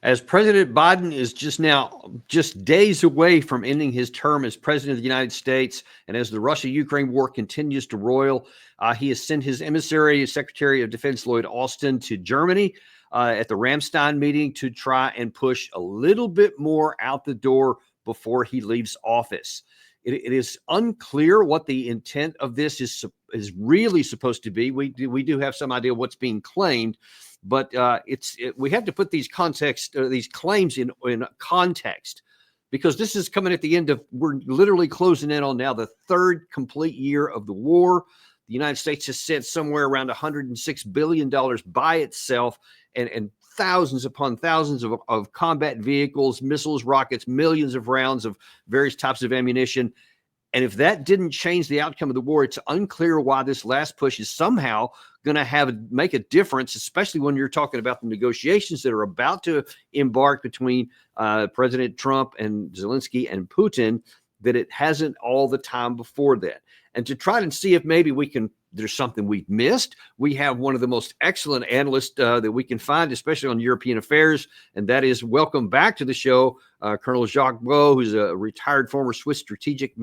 As President Biden is just days away from ending his term as president of the United States, and as the Russia-Ukraine war continues to roil, he has sent his emissary, Secretary of Defense Lloyd Austin, to Germany at the Ramstein meeting to try and push a little bit more out the door before he leaves office. It is unclear what the intent of this is really supposed to be. We do have some idea what's being claimed, but we have to put these claims in context, because this is coming at the end of, we're literally closing in on now the third complete year of the war. The United States has sent somewhere around $106 billion by itself, and thousands upon thousands of combat vehicles, missiles, rockets, millions of rounds of various types of ammunition. And if that didn't change the outcome of the war, it's unclear why this last push is somehow going to make a difference, especially when you're talking about the negotiations that are about to embark between President Trump and Zelensky and Putin, that it hasn't all the time before that. And to try and see if maybe there's something we've missed, we have one of the most excellent analysts that we can find, especially on European affairs, and that is, welcome back to the show, Colonel Jacques Beau, who's a retired former Swiss Strategic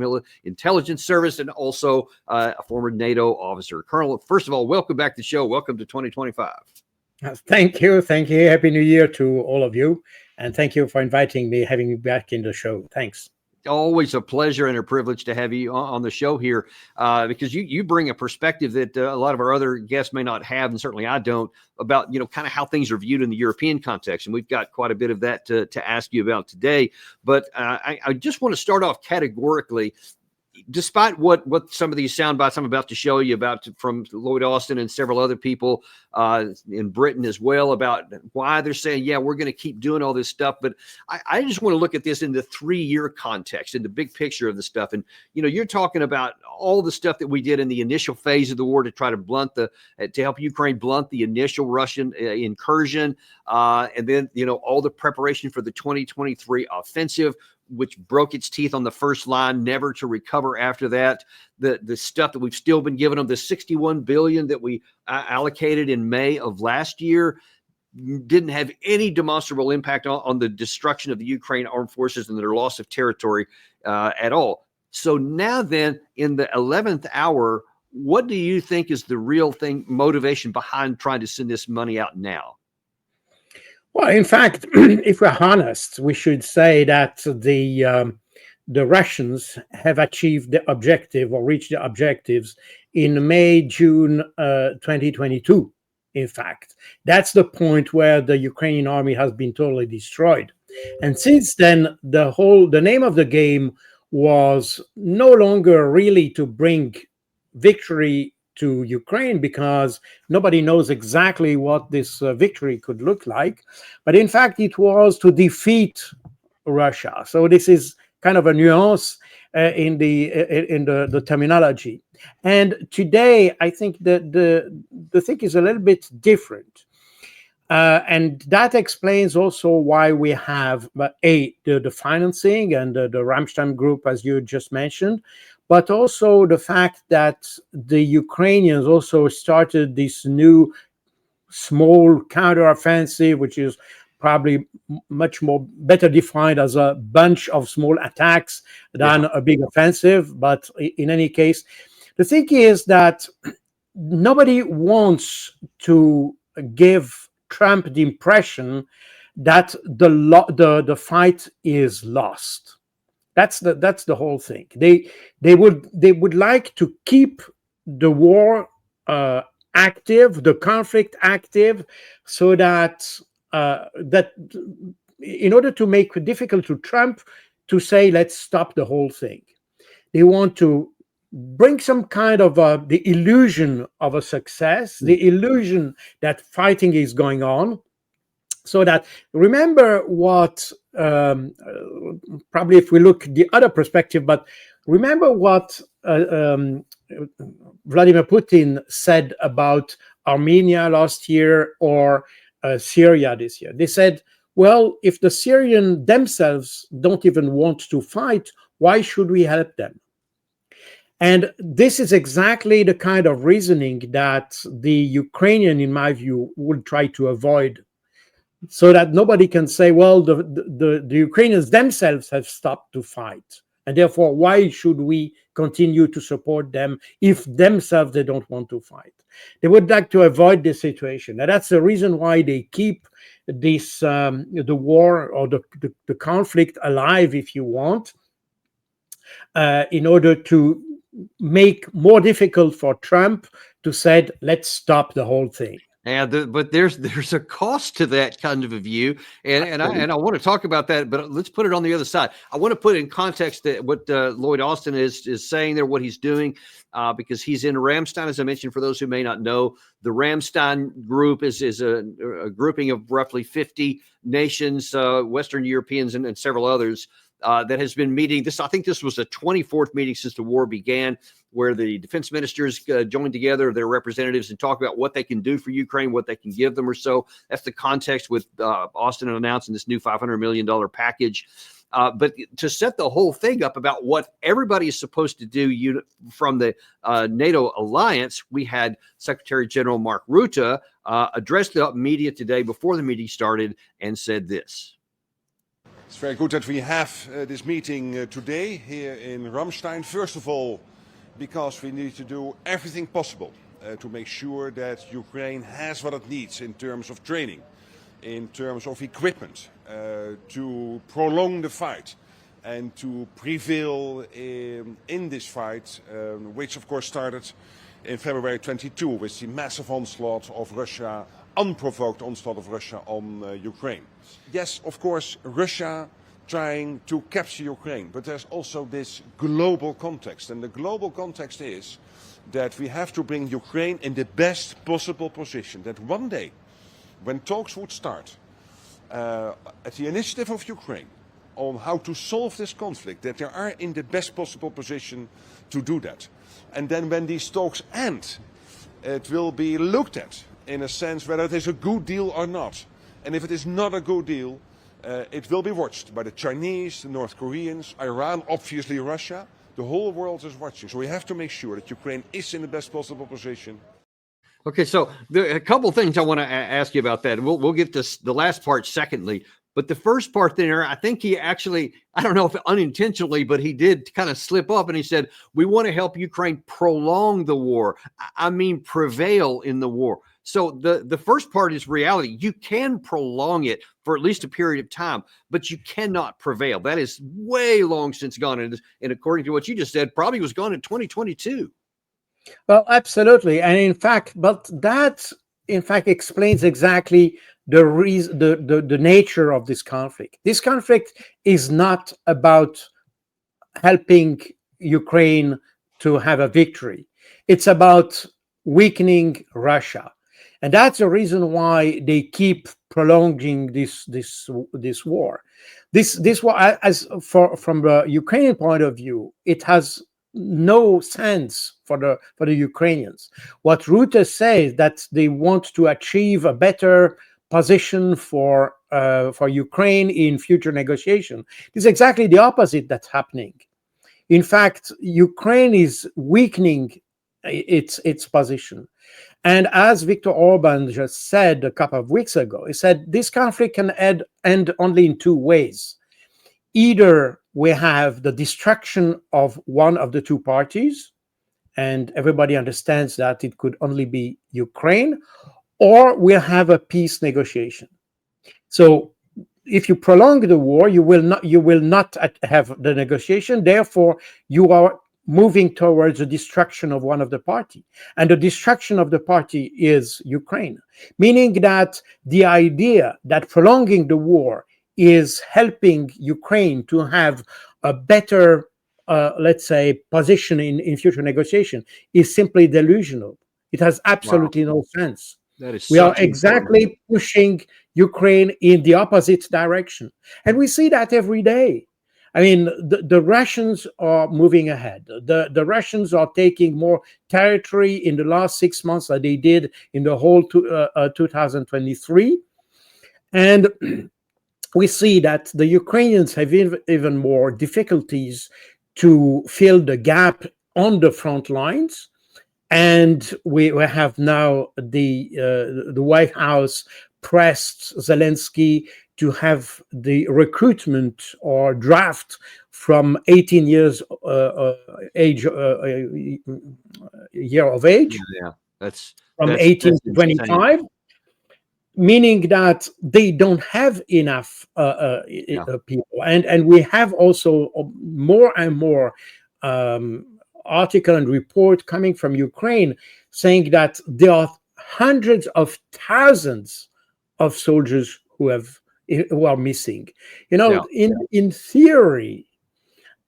Intelligence Service and also a former NATO officer. Colonel, first of all, welcome back to the show. Welcome to 2025. Thank you. Thank you. Happy New Year to all of you. And thank you for having me back in the show. Thanks. Always a pleasure and a privilege to have you on the show here, because you bring a perspective that a lot of our other guests may not have, and certainly I don't, about kind of how things are viewed in the European context. And we've got quite a bit of that to ask you about today. But I just want to start off categorically. Despite what some of these sound bites I'm about to show you about from Lloyd Austin and several other people in Britain as well, about why they're saying, yeah, we're going to keep doing all this stuff. But I just want to look at this in the 3-year context, in the big picture of the stuff. And, you're talking about all the stuff that we did in the initial phase of the war to try to help Ukraine blunt the initial Russian incursion. And then, all the preparation for the 2023 offensive, which broke its teeth on the first line, never to recover after that. The stuff that we've still been giving them, the $61 billion that we allocated in May of last year, didn't have any demonstrable impact on the destruction of the Ukraine armed forces and their loss of territory at all. So now then, in the 11th hour, what do you think is the real motivation behind trying to send this money out now? Well, in fact, if we're honest, we should say that the Russians have achieved the objective or reached the objectives in May, June 2022. In fact, that's the point where the Ukrainian army has been totally destroyed. And since then, the name of the game was no longer really to bring victory to Ukraine, because nobody knows exactly what this victory could look like. But in fact, it was to defeat Russia. So this is kind of a nuance in the terminology. And today, I think that the thing is a little bit different. And that explains also why we have the financing and the Ramstein group, as you just mentioned, but also the fact that the Ukrainians also started this new small counteroffensive, which is probably much more better defined as a bunch of small attacks than a big offensive. But in any case, the thing is that nobody wants to give Trump the impression that the fight is lost. That's the whole thing. They would like to keep the war active, the conflict active, so that in order to make it difficult to Trump to say, let's stop the whole thing. They want to bring some kind of the illusion of a success, the illusion that fighting is going on. So that, remember what, probably if we look the other perspective, but remember what Vladimir Putin said about Armenia last year or Syria this year. They said, well, if the Syrians themselves don't even want to fight, why should we help them? And this is exactly the kind of reasoning that the Ukrainian, in my view, would try to avoid. so that nobody can say, well, the Ukrainians themselves have stopped to fight, and therefore why should we continue to support them if themselves they don't want to fight. They would like to avoid this situation, and that's the reason why they keep this the war or the conflict alive, if you want, in order to make more difficult for Trump to say, let's stop the whole thing. And but there's a cost to that kind of a view, and I want to talk about that, but let's put it on the other side. I want to put in context that what Lloyd Austin is saying there, what he's doing, because he's in Ramstein, as I mentioned. For those who may not know, the Ramstein group is a grouping of roughly 50 nations, Western Europeans, and several others. That has been meeting. I think this was the 24th meeting since the war began, where the defense ministers joined together, their representatives, and talk about what they can do for Ukraine, what they can give them or so. That's the context with Austin announcing this new $500 million package. But to set the whole thing up about what everybody is supposed to do from the NATO alliance, we had Secretary General Mark Rutte address the media today before the meeting started and said this. It's very good that we have this meeting today here in Ramstein. First of all, because we need to do everything possible to make sure that Ukraine has what it needs in terms of training, in terms of equipment, to prolong the fight and to prevail in this fight, which of course started in February 22 with the massive onslaught of Russia, unprovoked onslaught of Russia on Ukraine. Yes, of course, Russia trying to capture Ukraine, but there's also this global context. And the global context is that we have to bring Ukraine in the best possible position, that one day, when talks would start, at the initiative of Ukraine, on how to solve this conflict, that they are in the best possible position to do that. And then when these talks end, it will be looked at in a sense whether it is a good deal or not. And if it is not a good deal, it will be watched by the Chinese, the North Koreans, Iran, obviously Russia. The whole world is watching. So we have to make sure that Ukraine is in the best possible position. Okay, so a couple things I want to ask you about that. We'll get to the last part secondly. But the first part there, I think he actually, I don't know if unintentionally, but he did kind of slip up and he said, we want to help Ukraine prolong the war. I mean, prevail in the war. So the first part is reality. You can prolong it for at least a period of time, but you cannot prevail. That is way long since gone. And according to what you just said, probably was gone in 2022. Well, absolutely. And in fact, but that in fact explains exactly the reason, the nature of this conflict. This conflict is not about helping Ukraine to have a victory. It's about weakening Russia. And that's the reason why they keep prolonging this war. This war, from the Ukrainian point of view, it has no sense for the Ukrainians. What Rutte says that they want to achieve a better position for Ukraine in future negotiation is exactly the opposite that's happening. In fact, Ukraine is weakening its position. And as Viktor Orban just said a couple of weeks ago, he said this conflict can end only in two ways. Either we have the destruction of one of the two parties, and everybody understands that it could only be Ukraine, or we'll have a peace negotiation. So if you prolong the war, you will not have the negotiation. Therefore, you are moving towards the destruction of one of the party. And the destruction of the party is Ukraine, meaning that the idea that prolonging the war is helping Ukraine to have a better, let's say, position in future negotiation is simply delusional. It has absolutely no sense. That is we are exactly pushing Ukraine in the opposite direction. And we see that every day. I mean, the Russians are moving ahead. The Russians are taking more territory in the last 6 months than they did in the whole 2023. And we see that the Ukrainians have even more difficulties to fill the gap on the front lines. And we have now the White House pressed Zelensky to have the recruitment or draft from 18 years year of age, Yeah. from That's 18 to insane. 25, meaning that they don't have enough people. And we have also more and more article and report coming from Ukraine saying that there are hundreds of thousands of soldiers who are missing. In theory,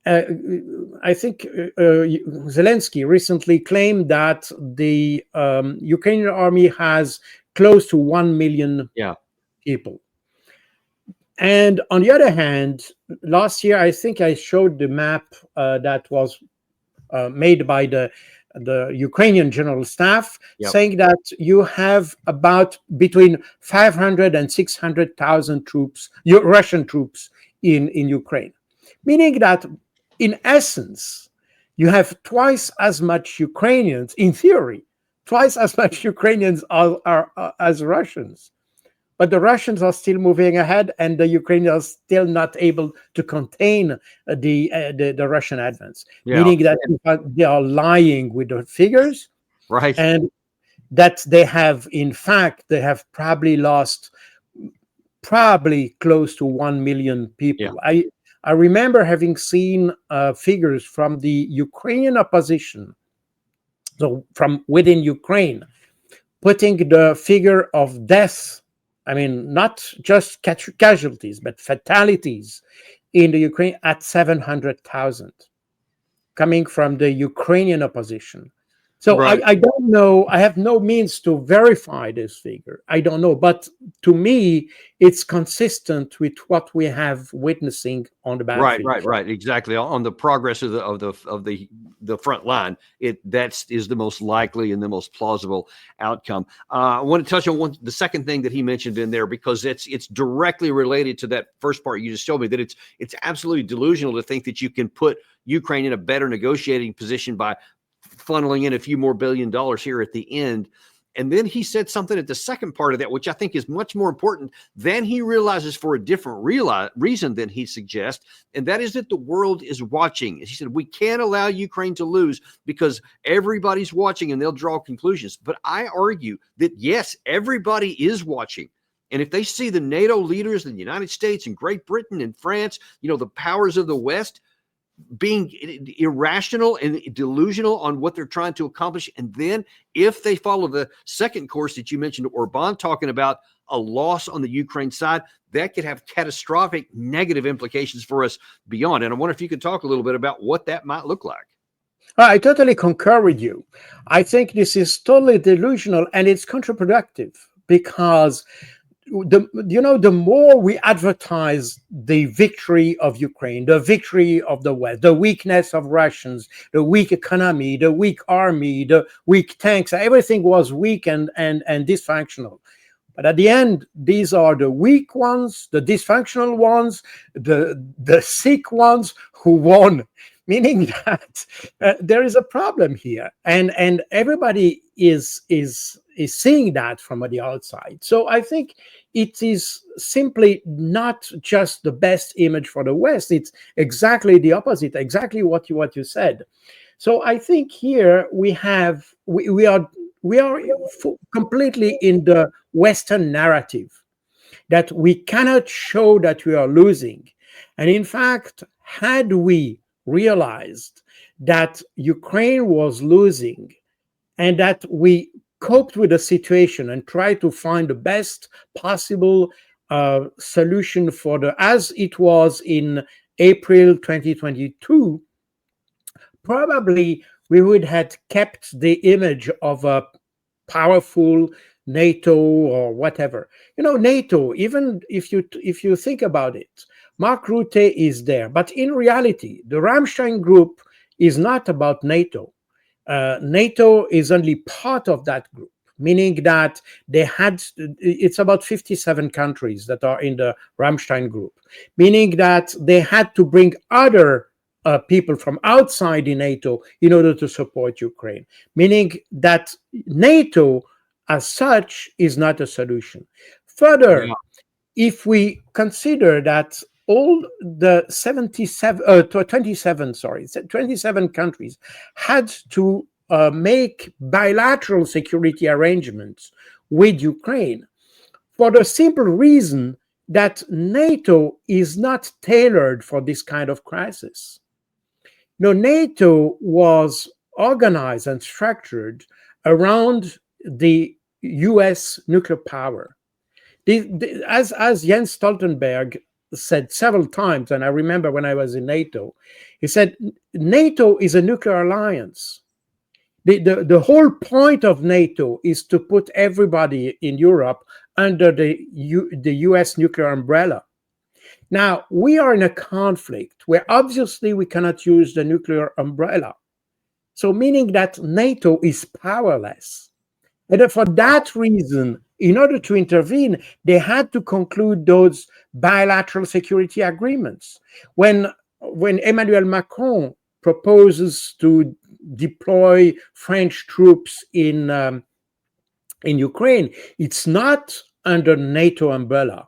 I think Zelensky recently claimed that the Ukrainian army has close to 1 million people. And on the other hand, last year, I think I showed the map that was made by the Ukrainian General Staff, saying that you have about between 500 and 600,000 troops, Russian troops in Ukraine. Meaning that, in essence, you have twice as much Ukrainians, in theory, twice as much Ukrainians as Russians. But the Russians are still moving ahead, and the Ukrainians are still not able to contain the Russian advance. Meaning that they are lying with the figures, right? And that they have probably lost close to 1 million people. I remember having seen figures from the Ukrainian opposition, so from within Ukraine, putting the figure of deaths, I mean, not just casualties, but fatalities in the Ukraine at 700,000, coming from the Ukrainian opposition. So I don't know. I have no means to verify this figure. I don't know. But to me, it's consistent with what we have witnessing on the battlefield. Right. Exactly. On the progress of the front line, that is the most likely and the most plausible outcome. I want to touch on the second thing that he mentioned in there, because it's directly related to that first part you just told me, that it's absolutely delusional to think that you can put Ukraine in a better negotiating position by funneling in a few more $1 billion here at the end. And then he said something at the second part of that, which I think is much more important than he realizes, for a different reason than he suggests. And that is that the world is watching. He said, we can't allow Ukraine to lose because everybody's watching and they'll draw conclusions. But I argue that, yes, everybody is watching. And if they see the NATO leaders in the United States and Great Britain and France, the powers of the West, being irrational and delusional on what they're trying to accomplish, and then if they follow the second course that you mentioned, Orban, talking about a loss on the Ukraine side, that could have catastrophic negative implications for us beyond. And I wonder if you could talk a little bit about what that might look like. I totally concur with you. I think this is totally delusional, and it's counterproductive, because the more we advertise the victory of Ukraine, the victory of the West, the weakness of Russians, the weak economy, the weak army, the weak tanks, everything was weak and dysfunctional. But at the end, these are the weak ones, the dysfunctional ones, the sick ones who won. Meaning that there is a problem here, and everybody is seeing that from the outside. So I think it is simply not just the best image for the West. It's exactly the opposite, exactly what you said. So I think here we are completely in the Western narrative, that we cannot show that we are losing. And in fact, had we realized that Ukraine was losing and that we coped with the situation and tried to find the best possible solution as it was in April 2022, probably we would have kept the image of a powerful NATO or whatever. NATO, even if you think about it, Mark Rutte is there. But in reality, the Ramstein group is not about NATO. NATO is only part of that group, meaning that it's about 57 countries that are in the Ramstein group, meaning that they had to bring other people from outside the NATO in order to support Ukraine, meaning that NATO as such is not a solution. Further, Yeah. if we consider that all the 27 countries had to make bilateral security arrangements with Ukraine for the simple reason that NATO is not tailored for this kind of crisis. No, NATO was organized and structured around the US nuclear power. As Jens Stoltenberg said several times, and I remember when I was in NATO, he said, NATO is a nuclear alliance. The whole point of NATO is to put everybody in Europe under the US nuclear umbrella. Now, we are in a conflict where obviously we cannot use the nuclear umbrella. So meaning that NATO is powerless. And for that reason, in order to intervene, they had to conclude those bilateral security agreements. When Emmanuel Macron proposes to deploy French troops in Ukraine, it's not under NATO umbrella.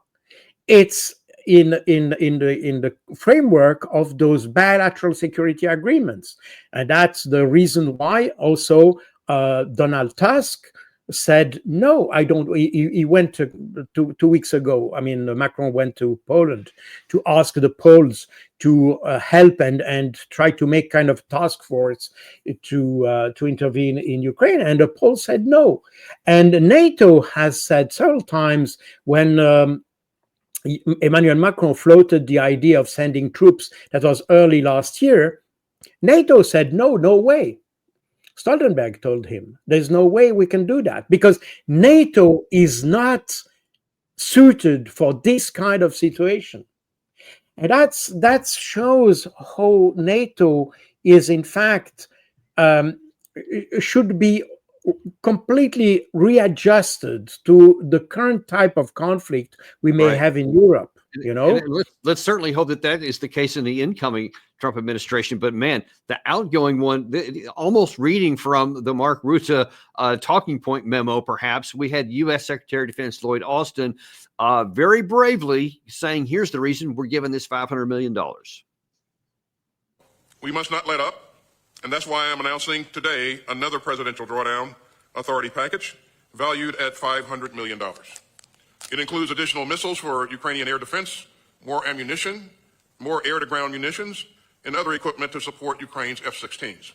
It's in the framework of those bilateral security agreements, and that's the reason why also Donald Tusk said no. I don't. He went to 2 weeks ago. I mean, Macron went to Poland to ask the Poles to help and try to make kind of task force to intervene in Ukraine, and the Poles said no. And NATO has said several times when Emmanuel Macron floated the idea of sending troops, that was early last year, NATO said, no way. Stoltenberg told him, there's no way we can do that because NATO is not suited for this kind of situation. And that shows how NATO is, in fact, should be completely readjusted to the current type of conflict we may have in Europe. You know, and let's certainly hope that is the case in the incoming Trump administration. But man, the outgoing one, almost reading from the Mark Rutte talking point memo, perhaps, we had U.S. Secretary of Defense Lloyd Austin very bravely saying, here's the reason we're giving this $500 million. We must not let up. And that's why I'm announcing today another presidential drawdown authority package valued at $500 million. It includes additional missiles for Ukrainian air defense, more ammunition, more air-to-ground munitions, and other equipment to support Ukraine's F-16s.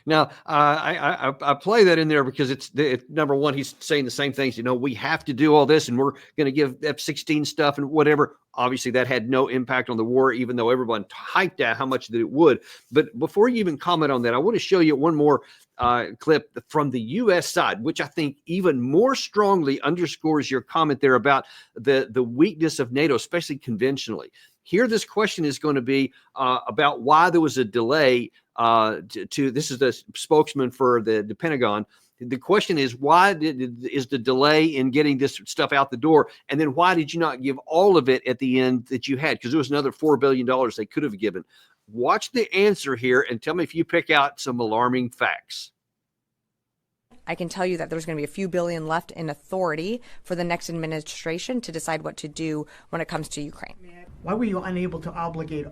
Now, I play that in there because it's number one, he's saying the same things. You know, we have to do all this, and we're going to give F-16 stuff and whatever. Obviously, that had no impact on the war, even though everyone hyped out how much that it would. But before you even comment on that, I want to show you one more clip from the U.S. side, which I think even more strongly underscores your comment there about the weakness of NATO, especially conventionally. Here, this question is going to be about why there was a delay to this is the spokesman for the Pentagon. The question is, why is the delay in getting this stuff out the door? And then why did you not give all of it at the end that you had? Because there was another $4 billion they could have given. Watch the answer here and tell me if you pick out some alarming facts. I can tell you that there's going to be a few billion left in authority for the next administration to decide what to do when it comes to Ukraine. Why were you unable to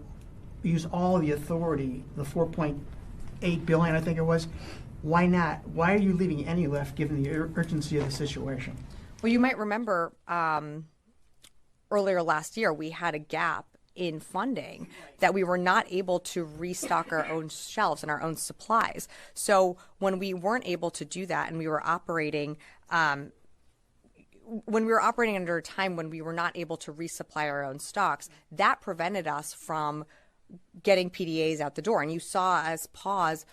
use all the authority, the 4.8 billion, I think it was? Why not? Why are you leaving any left given the urgency of the situation? Well, you might remember earlier last year, we had a gap in funding that we were not able to restock our own shelves and our own supplies. So when we weren't able to do that and we were operating under a time when we were not able to resupply our own stocks, that prevented us from getting PDAs out the door. And you saw us pause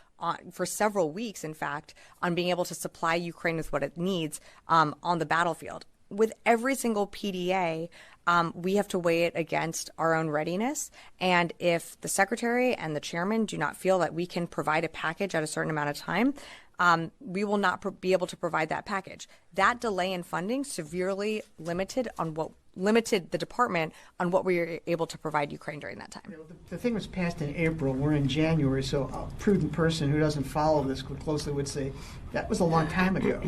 for several weeks, in fact, on being able to supply Ukraine with what it needs on the battlefield. With every single PDA, we have to weigh it against our own readiness. And if the secretary and the chairman do not feel that we can provide a package at a certain amount of time, we will not be able to provide that package. That delay in funding severely limited the department on what we were able to provide Ukraine during that time. The thing was passed in April. We're in January, so a prudent person who doesn't follow this closely would say that was a long time ago.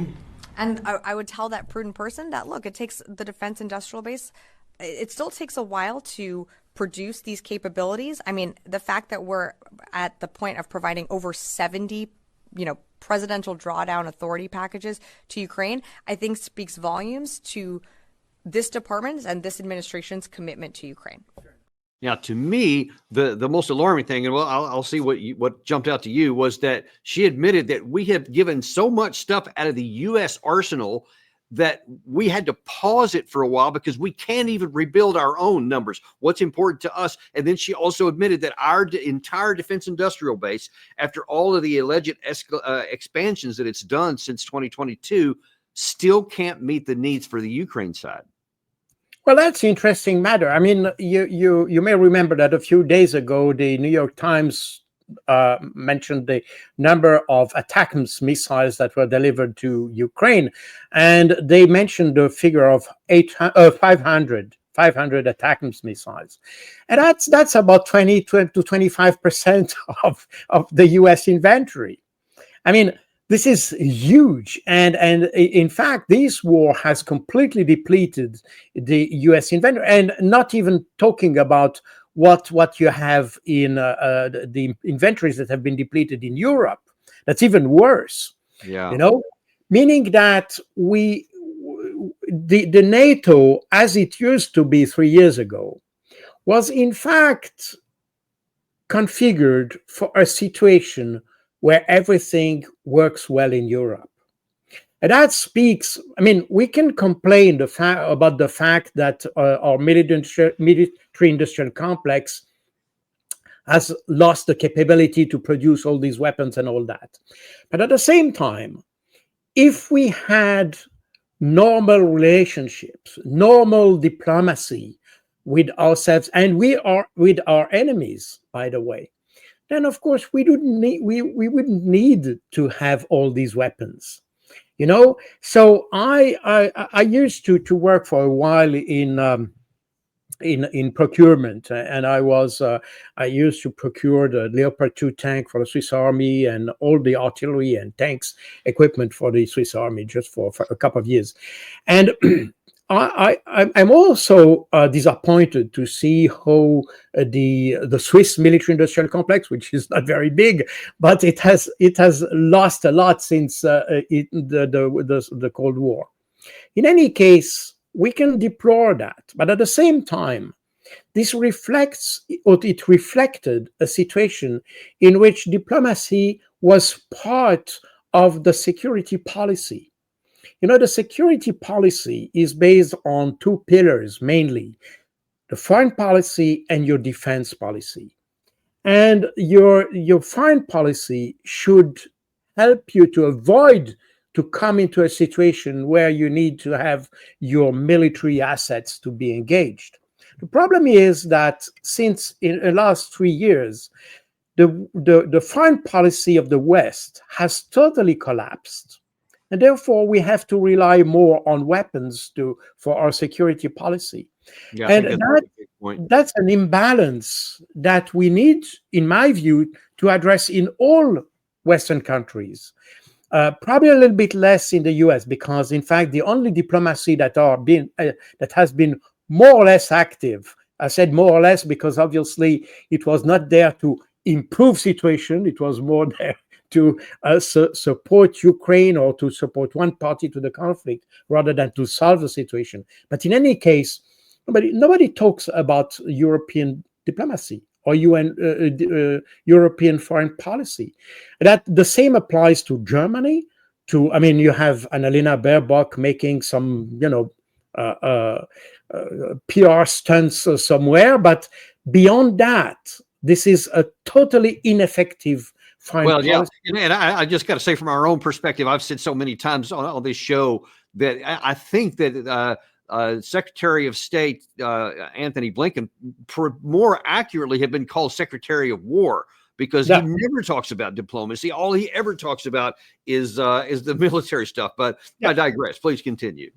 And I would tell that prudent person that, look, it takes the defense industrial base, it still takes a while to produce these capabilities. I mean, the fact that we're at the point of providing over 70, presidential drawdown authority packages to Ukraine, I think speaks volumes to this department's and this administration's commitment to Ukraine. Now, to me, the most alarming thing, and I'll see what jumped out to you, was that she admitted that we have given so much stuff out of the U.S. arsenal that we had to pause it for a while because we can't even rebuild our own numbers. What's important to us? And then she also admitted that our entire defense industrial base, after all of the alleged expansions that it's done since 2022, still can't meet the needs for the Ukraine side. Well, that's an interesting matter. I mean, you may remember that a few days ago, the New York Times mentioned the number of ATACMS missiles that were delivered to Ukraine, and they mentioned the figure of 500 ATACMS missiles, and that's about 20 to 25% of the U.S. inventory. I mean, this is huge, and in fact, this war has completely depleted the U.S. inventory, and not even talking about what you have in the inventories that have been depleted in Europe. That's even worse. Yeah, meaning that the NATO, as it used to be 3 years ago, was in fact configured for a situation where everything works well in Europe. And that speaks, I mean, we can complain about the fact that our military-industrial complex has lost the capability to produce all these weapons and all that. But at the same time, if we had normal relationships, normal diplomacy with ourselves, and we are with our enemies, by the way, then of course we wouldn't need to have all these weapons, So I used to work for a while in procurement, and I used to procure the Leopard 2 tank for the Swiss Army and all the artillery and tanks equipment for the Swiss Army just for a couple of years, and I'm also disappointed to see how the Swiss military-industrial complex, which is not very big, but it has lost a lot since the Cold War. In any case, we can deplore that, but at the same time, this reflected a situation in which diplomacy was part of the security policy. The security policy is based on two pillars, mainly the foreign policy and your defense policy. And your foreign policy should help you to avoid to come into a situation where you need to have your military assets to be engaged. The problem is that since in the last 3 years, the foreign policy of the West has totally collapsed. And therefore, we have to rely more on weapons for our security policy. Yeah, and that's an imbalance that we need, in my view, to address in all Western countries. Probably a little bit less in the US, because, in fact, the only diplomacy that has been more or less active, I said more or less because obviously it was not there to improve situation, it was more there to support Ukraine or to support one party to the conflict rather than to solve the situation. But in any case, nobody talks about European diplomacy or European foreign policy. That the same applies to Germany. You have Annalena Baerbock making some, PR stunts somewhere, but beyond that, this is a totally ineffective foreign policy. Yeah, and I just got to say, from our own perspective, I've said so many times on this show that I think that Secretary of State Anthony Blinken more accurately have been called Secretary of War, because he never talks about diplomacy. All he ever talks about is the military stuff. But I digress. Please continue.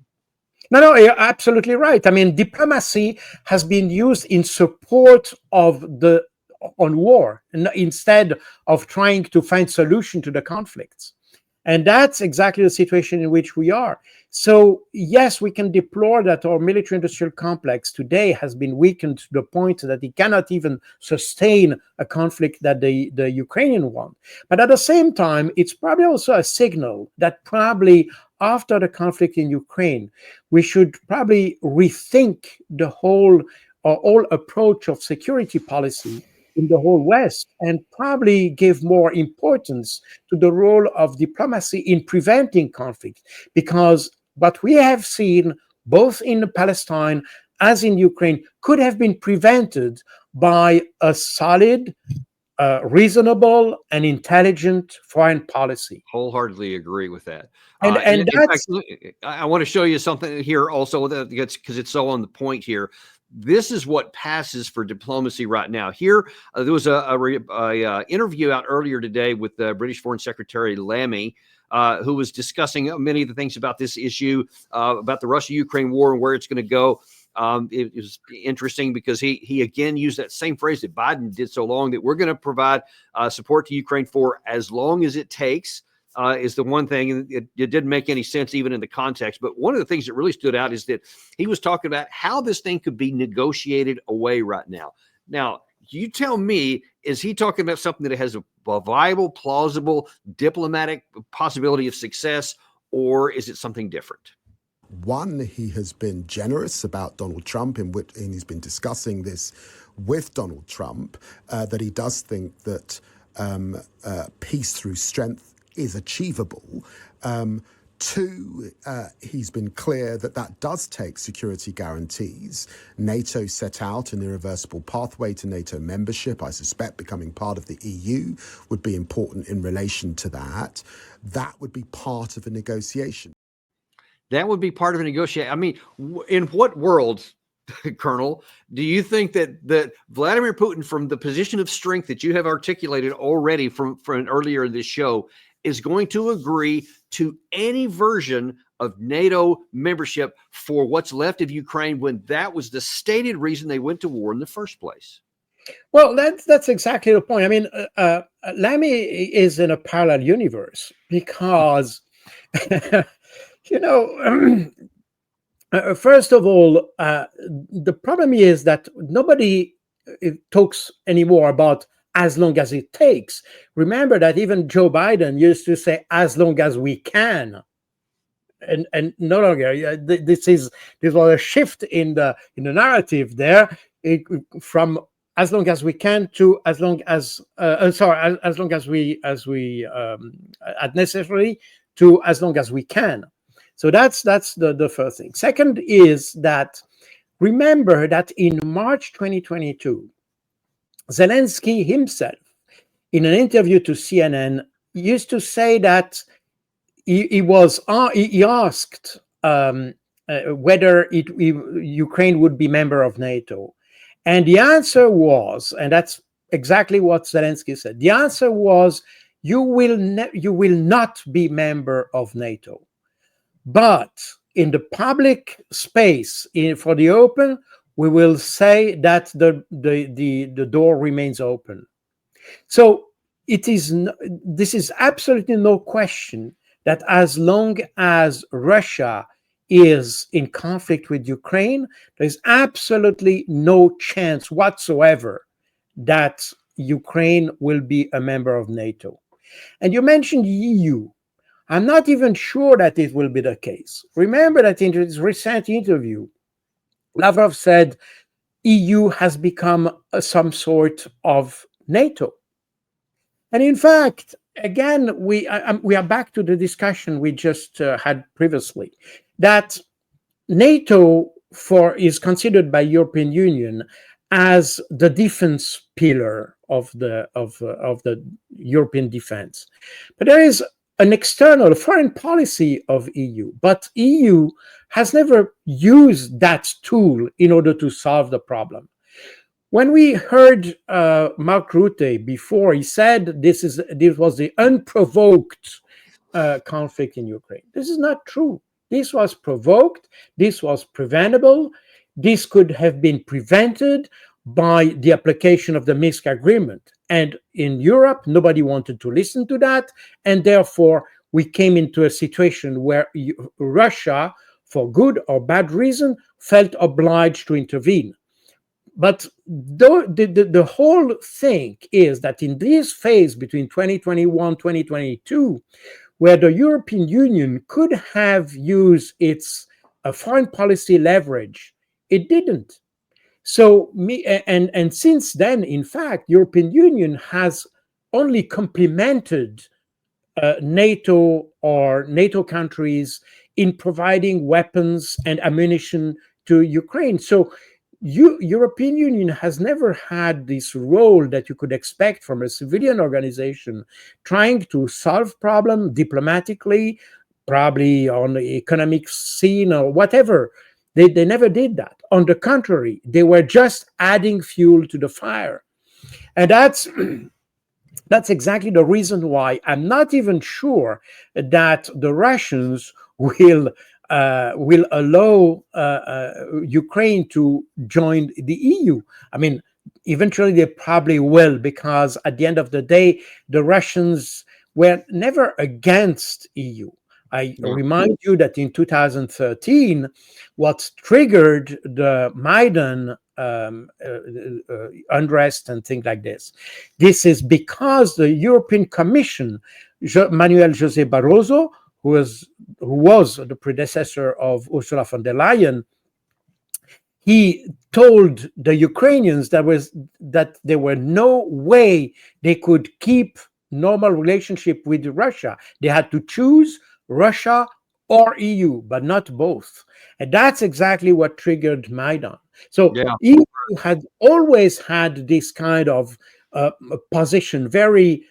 No, you're absolutely right. I mean, diplomacy has been used in support of on war, instead of trying to find solution to the conflicts. And that's exactly the situation in which we are. So, yes, we can deplore that our military industrial complex today has been weakened to the point that it cannot even sustain a conflict that the Ukrainian want. But at the same time, it's probably also a signal that probably after the conflict in Ukraine, we should probably rethink the whole approach of security policy in the whole West, and probably give more importance to the role of diplomacy in preventing conflict. Because what we have seen, both in Palestine as in Ukraine, could have been prevented by a solid, reasonable, and intelligent foreign policy. Wholeheartedly agree with that. And in that's... fact, I want to show you something here also, because it's so on the point here. This is what passes for diplomacy right now. Here, there was a interview out earlier today with the British Foreign Secretary Lammy, who was discussing many of the things about this issue, about the Russia-Ukraine war and where it's going to go. It was interesting because he again used that same phrase that Biden did so long, that we're going to provide support to Ukraine for as long as it takes. Is the one thing, and it didn't make any sense even in the context. But one of the things that really stood out is that he was talking about how this thing could be negotiated away right now. Now, you tell me, is he talking about something that has a viable, plausible, diplomatic possibility of success, or is it something different? One, he has been generous about Donald Trump, and he's been discussing this with Donald Trump, that he does think that peace through strength is achievable. Two, he's been clear that does take security guarantees. NATO set out an irreversible pathway to NATO membership. I suspect becoming part of the EU would be important in relation to that. That would be part of a negotiation. That would be part of a negotiation. I mean, in what world, Colonel, do you think that Vladimir Putin, from the position of strength that you have articulated already from earlier in this show, is going to agree to any version of NATO membership for what's left of Ukraine, when that was the stated reason they went to war in the first place? Well, that's exactly the point. I mean, Lammy is in a parallel universe because, first of all, the problem is that nobody talks anymore about as long as it takes. Remember that even Joe Biden used to say as long as we can, and no longer. This was a shift in the narrative there, from as long as we can to as long as as long as we necessary to as long as we can. So that's the first thing. Second is that remember that in March 2022. Zelensky himself, in an interview to CNN, used to say that he asked whether Ukraine would be member of NATO, and the answer was, and that's exactly what Zelensky said. The answer was, you will not be member of NATO, but in the public space, for the open, we will say that the door remains open. So this is absolutely no question that as long as Russia is in conflict with Ukraine, there's absolutely no chance whatsoever that Ukraine will be a member of NATO. And you mentioned the EU. I'm not even sure that it will be the case. Remember that in his recent interview, Lavrov said EU has become some sort of NATO. And in fact, again, we are back to the discussion we just had previously, that NATO is considered by European Union as the defense pillar of the European defense. But there is an external foreign policy of EU, but EU has never used that tool in order to solve the problem. When we heard Mark Rutte before, he said this was the unprovoked conflict in Ukraine. This is not true. This was provoked. This was preventable. This could have been prevented by the application of the Minsk agreement. And in Europe, nobody wanted to listen to that. And therefore, we came into a situation where Russia, for good or bad reason, felt obliged to intervene. But the whole thing is that in this phase between 2021, 2022, where the European Union could have used its foreign policy leverage, it didn't. So and since then, in fact, European Union has only complemented NATO or NATO countries in providing weapons and ammunition to Ukraine. So European Union has never had this role that you could expect from a civilian organization trying to solve problem diplomatically, probably on the economic scene or whatever. They never did that. On the contrary, they were just adding fuel to the fire. And that's exactly the reason why I'm not even sure that the Russians will allow Ukraine to join the EU. I mean, eventually they probably will, because at the end of the day, the Russians were never against EU. I remind you that in 2013, what triggered the Maidan unrest and things like this is because the European Commission, Manuel José Barroso, who was the predecessor of Ursula von der Leyen, he told the Ukrainians that there were no way they could keep normal relationship with Russia. They had to choose Russia or EU, but not both. And that's exactly what triggered Maidan. So EU had always had this kind of position, very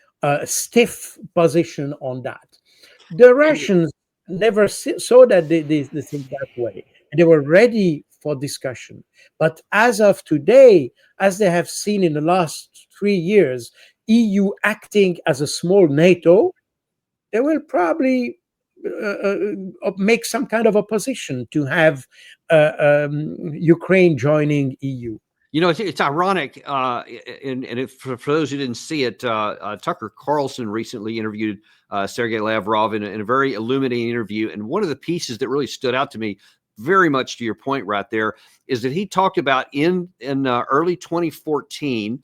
stiff position on that. The Russians never saw that they think that way. They were ready for discussion. But as of today, as they have seen in the last 3 years, EU acting as a small NATO, they will probably make some kind of opposition to have Ukraine joining EU. You know, it's ironic, and for those who didn't see it, Tucker Carlson recently interviewed Sergei Lavrov in a very illuminating interview. And one of the pieces that really stood out to me, very much to your point right there, is that he talked about in early 2014,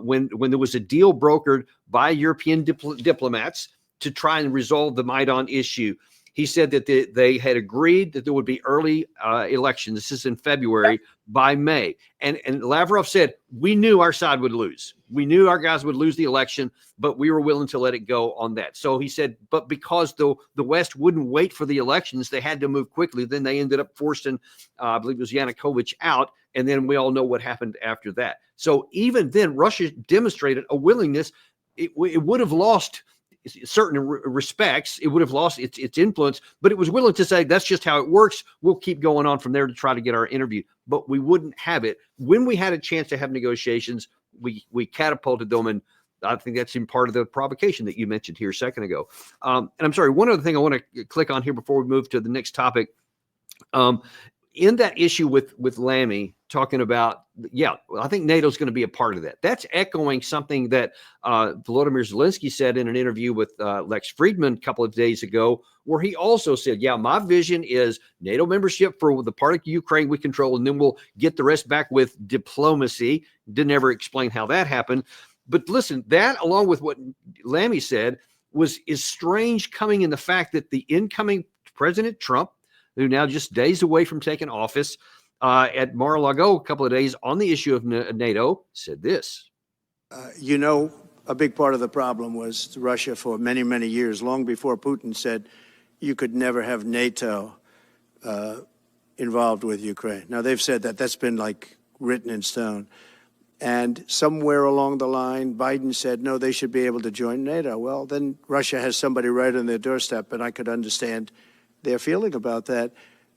when there was a deal brokered by European diplomats to try and resolve the Maidan issue. He said that they had agreed that there would be early elections. This is in February, by May. And Lavrov said, we knew our side would lose. We knew our guys would lose the election, but we were willing to let it go on that. So he said, but because the West wouldn't wait for the elections, they had to move quickly. Then they ended up forcing, I believe it was Yanukovych, out. And then we all know what happened after that. So even then, Russia demonstrated a willingness. It would have lost certain respects, it would have lost its influence, but it was willing to say, that's just how it works. We'll keep going on from there to try to get our interview. But we wouldn't have it. When we had a chance to have negotiations, we catapulted them. And I think that's in part of the provocation that you mentioned here a second ago. And I'm sorry, one other thing I want to click on here before we move to the next topic. In that issue with Lammy, talking about, I think NATO's going to be a part of that. That's echoing something that Volodymyr Zelensky said in an interview with Lex Friedman a couple of days ago, where he also said, my vision is NATO membership for the part of Ukraine we control, and then we'll get the rest back with diplomacy. Didn't ever explain how that happened. But listen, that along with what Lammy said is strange, coming in the fact that the incoming President Trump, who now just days away from taking office, at Mar-a-Lago a couple of days on the issue of NATO, said this. A big part of the problem was Russia for many, many years, long before Putin said you could never have NATO involved with Ukraine. Now, they've said that. That's been like written in stone. And somewhere along the line, Biden said, no, they should be able to join NATO. Well, then Russia has somebody right on their doorstep, and I could understand their feeling about that.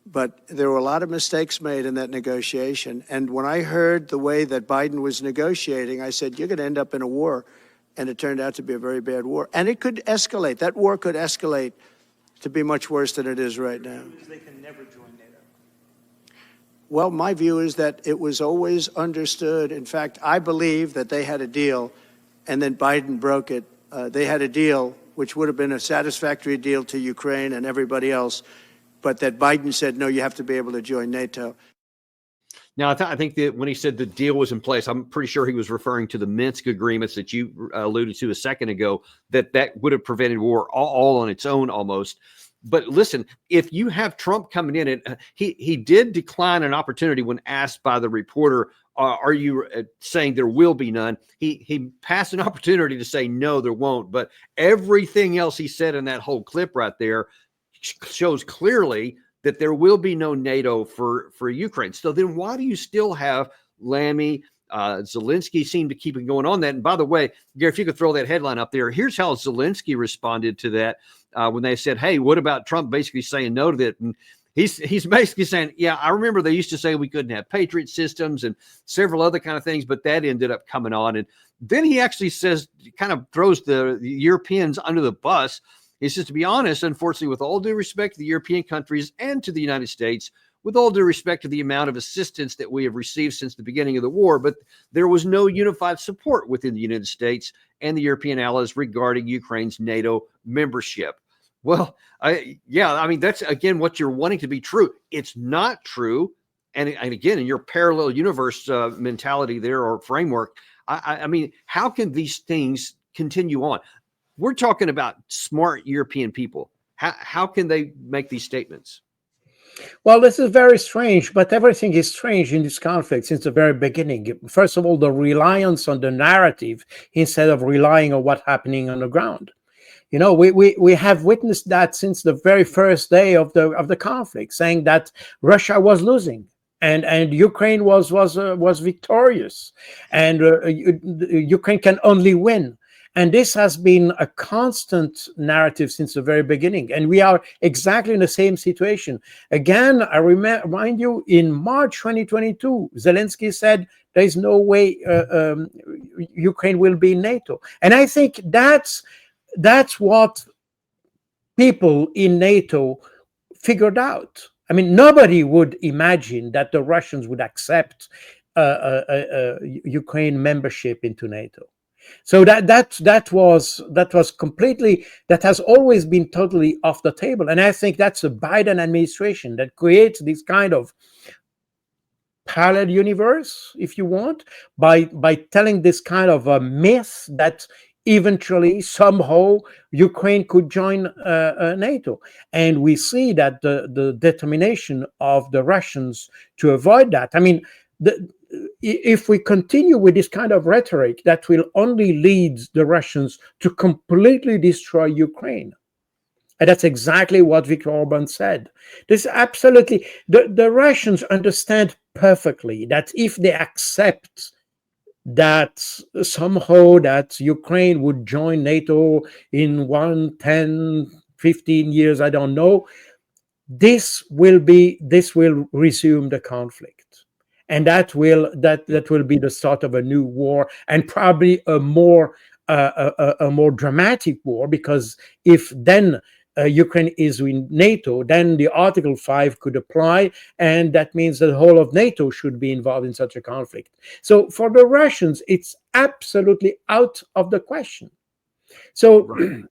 But there were a lot of mistakes made in that negotiation. And when I heard the way that Biden was negotiating, I said, you're going to end up in a war. And it turned out to be a very bad war. And it could escalate. That war could escalate to be much worse than it is right now. They can never join NATO. Well, my view is that it was always understood. In fact, I believe that they had a deal, and then Biden broke it. They had a deal which would have been a satisfactory deal to Ukraine and everybody else, but that Biden said, no, you have to be able to join NATO. Now, I think that when he said the deal was in place, I'm pretty sure he was referring to the Minsk agreements that you alluded to a second ago, that would have prevented war all on its own almost. But listen, if you have Trump coming in, and he did decline an opportunity when asked by the reporter, are you saying there will be none? He passed an opportunity to say, no, there won't. But everything else he said in that whole clip right there shows clearly that there will be no NATO for Ukraine. So then why do you still have Lammy? Zelensky seemed to keep it going on that. And by the way, Gary, if you could throw that headline up there, here's how Zelensky responded to that when they said, hey, what about Trump basically saying no to that? And he's basically saying, yeah, I remember they used to say we couldn't have Patriot systems and several other kind of things, but that ended up coming on. And then he actually says, kind of throws the Europeans under the bus. He says, to be honest, unfortunately, with all due respect to the European countries and to the United States, with all due respect to the amount of assistance that we have received since the beginning of the war, but there was no unified support within the United States and the European allies regarding Ukraine's NATO membership. Well, I mean, that's, again, what you're wanting to be true. It's not true. And again, in your parallel universe mentality there or framework, I mean, how can these things continue on? We're talking about smart European people. How can they make these statements? Well, this is very strange, but everything is strange in this conflict since the very beginning. First of all, the reliance on the narrative instead of relying on what's happening on the ground. You know, we have witnessed that since the very first day of the conflict, saying that Russia was losing and Ukraine was victorious, and Ukraine can only win. And this has been a constant narrative since the very beginning. And we are exactly in the same situation. Again, I remind you, in March 2022, Zelensky said there is no way Ukraine will be in NATO. And I think that's what people in NATO figured out. I mean, nobody would imagine that the Russians would accept Ukraine membership into NATO. So that was completely, that has always been totally off the table. And I think that's the Biden administration that creates this kind of parallel universe, if you want, by telling this kind of a myth that eventually, somehow, Ukraine could join NATO. And we see that the determination of the Russians to avoid that. I mean, if we continue with this kind of rhetoric, that will only lead the Russians to completely destroy Ukraine. And that's exactly what Viktor Orban said. This absolutely, the Russians understand perfectly that if they accept that somehow that Ukraine would join NATO in 1, 10, 15 years, I don't know, this will resume the conflict. And that will be the start of a new war, and probably a more dramatic war, because if then Ukraine is in NATO, then the Article 5 could apply, and that means that the whole of NATO should be involved in such a conflict. So for the Russians, it's absolutely out of the question. So right.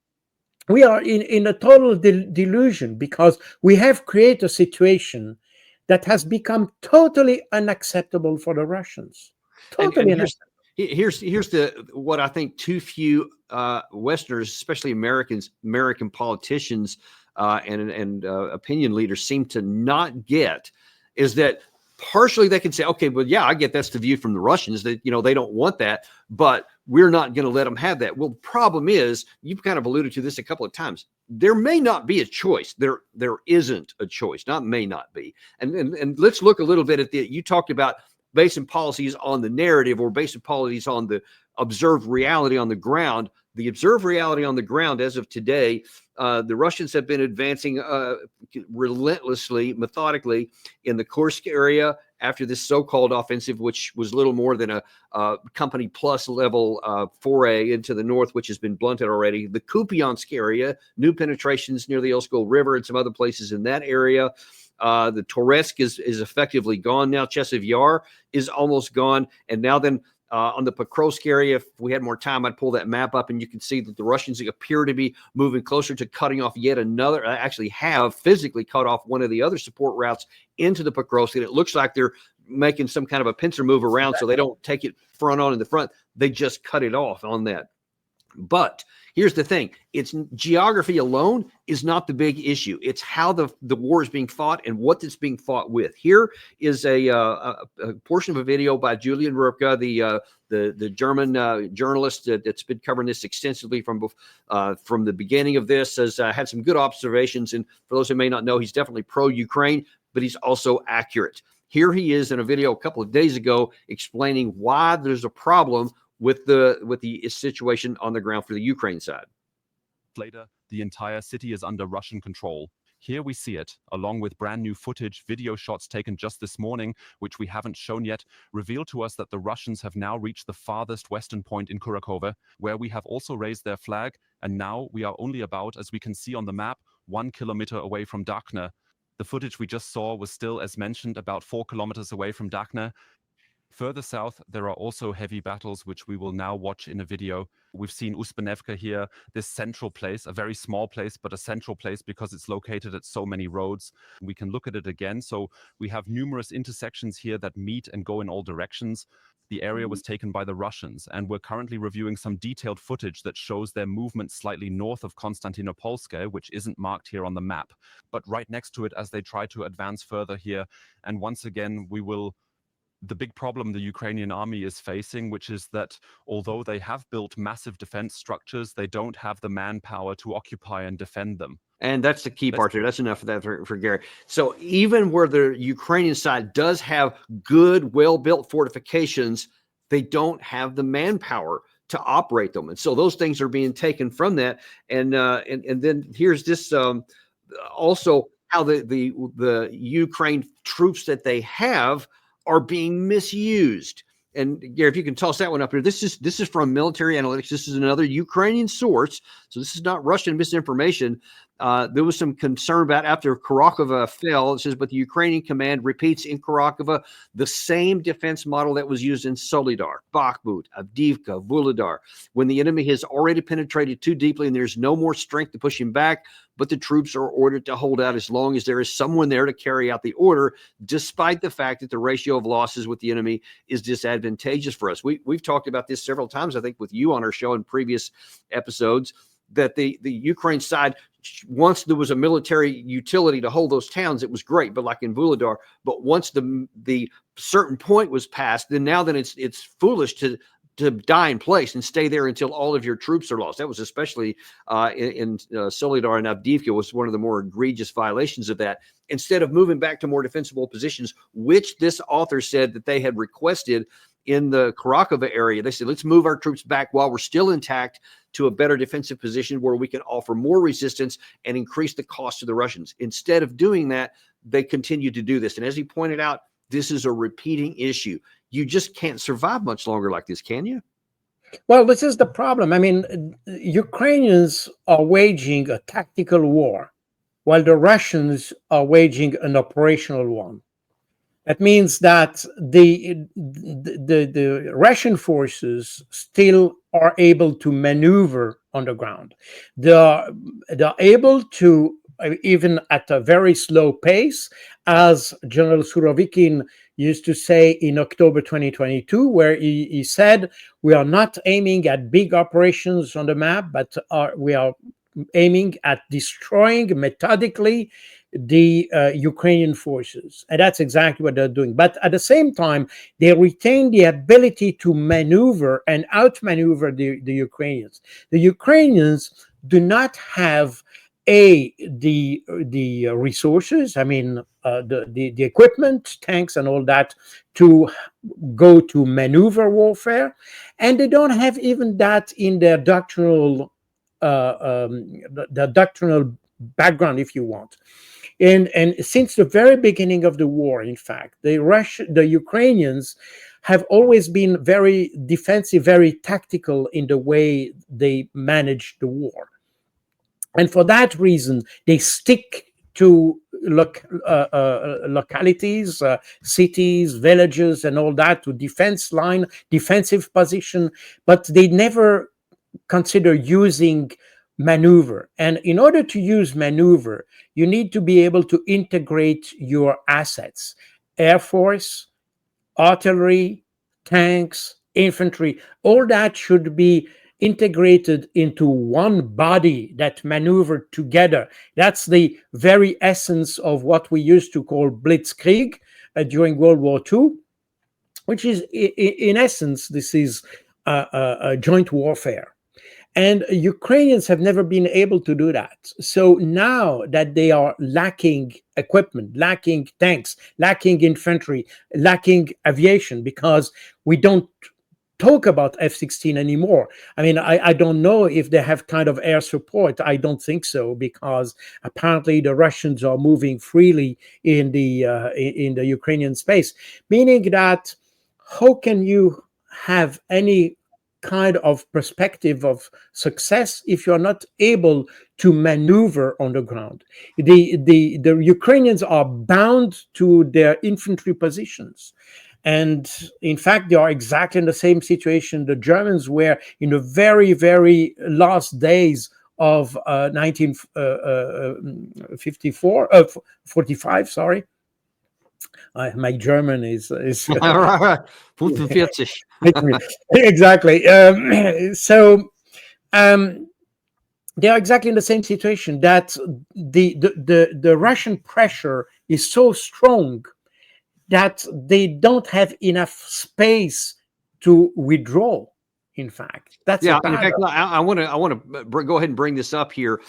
We are in a total delusion, because we have created a situation that has become totally unacceptable for the Russians. Totally unacceptable. Here's what I think too few Westerners, especially American politicians and opinion leaders, seem to not get, is that partially they can say, okay, well, yeah, I get that's the view from the Russians, that, you know, they don't want that, but we're not going to let them have that. Well, the problem is, you've kind of alluded to this a couple of times, there may not be a choice. There isn't a choice, may not be. And let's look a little bit at you talked about basing policies on the narrative, or basing policies on the observed reality on the ground. The observed reality on the ground as of today, the Russians have been advancing relentlessly, methodically in the Kursk area after this so-called offensive, which was little more than a company plus level foray into the north, which has been blunted already. The Kupiansk area, new penetrations near the Elskol River and some other places in that area. The Toretsk is effectively gone now. Chasiv Yar is almost gone. And now then On the Pokrovsk area, if we had more time, I'd pull that map up, and you can see that the Russians appear to be moving closer to cutting off yet another, actually have physically cut off one of the other support routes into the Pokrovsk, and it looks like they're making some kind of a pincer move around so they don't take it front on in the front. They just cut it off on that. But here's the thing. It's geography alone is not the big issue. It's how the war is being fought and what it's being fought with. Here is a portion of a video by Julian Rupka, the German journalist that's been covering this extensively from the beginning of this, has had some good observations. And for those who may not know, he's definitely pro-Ukraine, but he's also accurate. Here he is in a video a couple of days ago explaining why there's a problem with the situation on the ground for the Ukraine side. Later, the entire city is under Russian control. Here we see it, along with brand new footage, video shots taken just this morning, which we haven't shown yet, reveal to us that the Russians have now reached the farthest western point in Kurakova, where we have also raised their flag, and now we are only about, as we can see on the map, 1 kilometer away from Dakhna. The footage we just saw was still, as mentioned, about 4 kilometers away from Dakhna. Further south, there are also heavy battles, which we will now watch in a video. We've seen Uspenevka here, this central place, a very small place, but a central place because it's located at so many roads. We can look at it again. So we have numerous intersections here that meet and go in all directions. The area was taken by the Russians, and we're currently reviewing some detailed footage that shows their movement slightly north of Konstantinopolska, which isn't marked here on the map, but right next to it as they try to advance further here. And once again, the big problem the Ukrainian army is facing, which is that although they have built massive defense structures, they don't have the manpower to occupy and defend them. And that's the key part there. That's enough of that for Gary. So even where the Ukrainian side does have good, well-built fortifications, they don't have the manpower to operate them. And so those things are being taken from that. And then here's this also how the Ukraine troops that they have are being misused. And Gary, if you can toss that one up here, this is from Military Analytics. This is another Ukrainian source, so this is not Russian misinformation. There was some concern about after Kurakova fell. It says, but the Ukrainian command repeats in Kurakova the same defense model that was used in Solidar, Bakhmut, Avdiivka, Vuhledar, when the enemy has already penetrated too deeply and there's no more strength to push him back. But the troops are ordered to hold out as long as there is someone there to carry out the order, despite the fact that the ratio of losses with the enemy is disadvantageous for us. We've talked about this several times, I think, with you on our show in previous episodes, that the Ukraine side, once there was a military utility to hold those towns, it was great, but like in Vuhledar, but once the certain point was passed, then it's foolish to die in place and stay there until all of your troops are lost. That was especially in Solidar and Avdiivka was one of the more egregious violations of that. Instead of moving back to more defensible positions, which this author said that they had requested in the Kurakova area, they said, let's move our troops back while we're still intact to a better defensive position where we can offer more resistance and increase the cost to the Russians. Instead of doing that, they continue to do this. And as he pointed out, this is a repeating issue. You just can't survive much longer like this, can you? Well, this is the problem. I mean, Ukrainians are waging a tactical war while the Russians are waging an operational one. That means that the Russian forces still are able to maneuver on the ground. They're able to, even at a very slow pace, as General Surovikin used to say in October 2022, where he said, we are not aiming at big operations on the map, but we are aiming at destroying methodically the Ukrainian forces. And that's exactly what they're doing. But at the same time, they retain the ability to maneuver and outmaneuver the Ukrainians. The Ukrainians do not have the resources, I mean, the equipment, tanks and all that, to go to maneuver warfare. And they don't have even that in their doctrinal background, if you want. And since the very beginning of the war, in fact, the Ukrainians have always been very defensive, very tactical in the way they manage the war. And for that reason, they stick to localities, cities, villages, and all that, to defensive position, but they never consider using maneuver. And in order to use maneuver, you need to be able to integrate your assets: air force, artillery, tanks, infantry. All that should be integrated into one body that maneuver together. That's the very essence of what we used to call blitzkrieg during World War II, which is, in essence, this is a joint warfare. And Ukrainians have never been able to do that. So now that they are lacking equipment, lacking tanks, lacking infantry, lacking aviation, because we don't talk about F-16 anymore. I mean, I don't know if they have kind of air support. I don't think so, because apparently the Russians are moving freely in the Ukrainian space, meaning that how can you have any kind of perspective of success if you're not able to maneuver on the ground? The Ukrainians are bound to their infantry positions. And in fact, they are exactly in the same situation the Germans were in the very, very last days of 45, sorry. My German is 45. Exactly. They are exactly in the same situation, that the Russian pressure is so strong that they don't have enough space to withdraw. In fact, that's in fact, I want to go ahead and bring this up here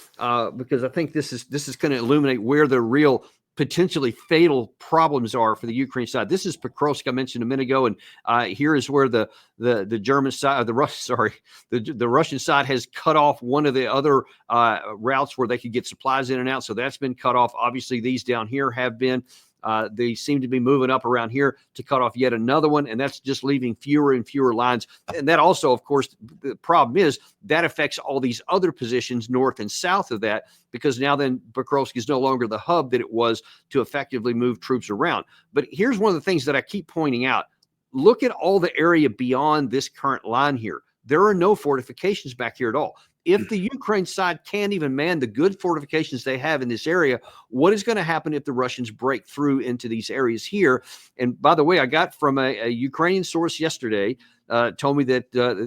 because I think this is going to illuminate where the real potentially fatal problems are for the Ukraine side. This is Pokrovsk I mentioned a minute ago, and here is where the German side, the Russian side has cut off one of the other routes where they could get supplies in and out. So that's been cut off. Obviously, these down here have been. They seem to be moving up around here to cut off yet another one, and that's just leaving fewer and fewer lines. And that also, of course, the problem is that affects all these other positions north and south of that, because now then Pokrovsk is no longer the hub that it was to effectively move troops around. But here's one of the things that I keep pointing out. Look at all the area beyond this current line here. There are no fortifications back here at all. If the Ukraine side can't even man the good fortifications they have in this area, what is going to happen if the Russians break through into these areas here? And by the way, I got from a Ukrainian source yesterday, told me that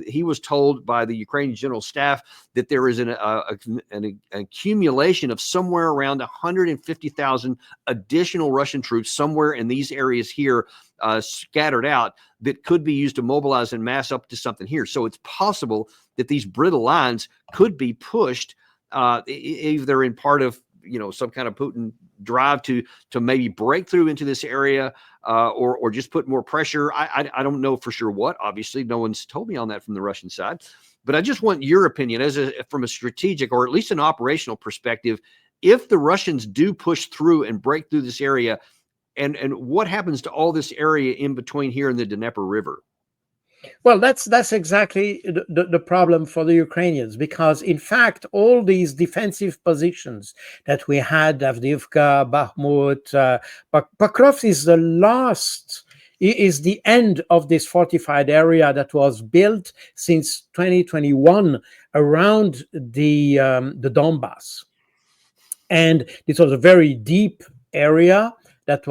he was told by the Ukrainian general staff that there is an accumulation of somewhere around 150,000 additional Russian troops somewhere in these areas here, scattered out, that could be used to mobilize and mass up to something here. So it's possible that these brittle lines could be pushed, either in part of some kind of Putin drive to maybe break through into this area, or just put more pressure. I don't know for sure what. Obviously, no one's told me on that from the Russian side. But I just want your opinion from a strategic or at least an operational perspective. If the Russians do push through and break through this area, and what happens to all this area in between here and the Dnieper River? Well, that's exactly the problem for the Ukrainians, because in fact, all these defensive positions that we had, Avdiivka, Bakhmut, Pokrovsk is the end of this fortified area that was built since 2021 around the Donbass. And this was a very deep area that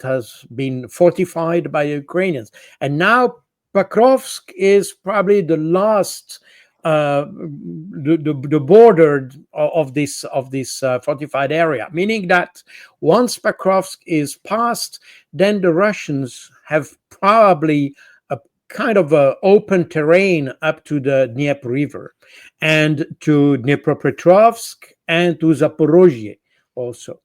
has been fortified by Ukrainians. And now Pokrovsk is probably the last, the border of this fortified area, meaning that once Pokrovsk is passed, then the Russians have probably a kind of open terrain up to the Dnieper River and to Dnipropetrovsk and to Zaporozhye also.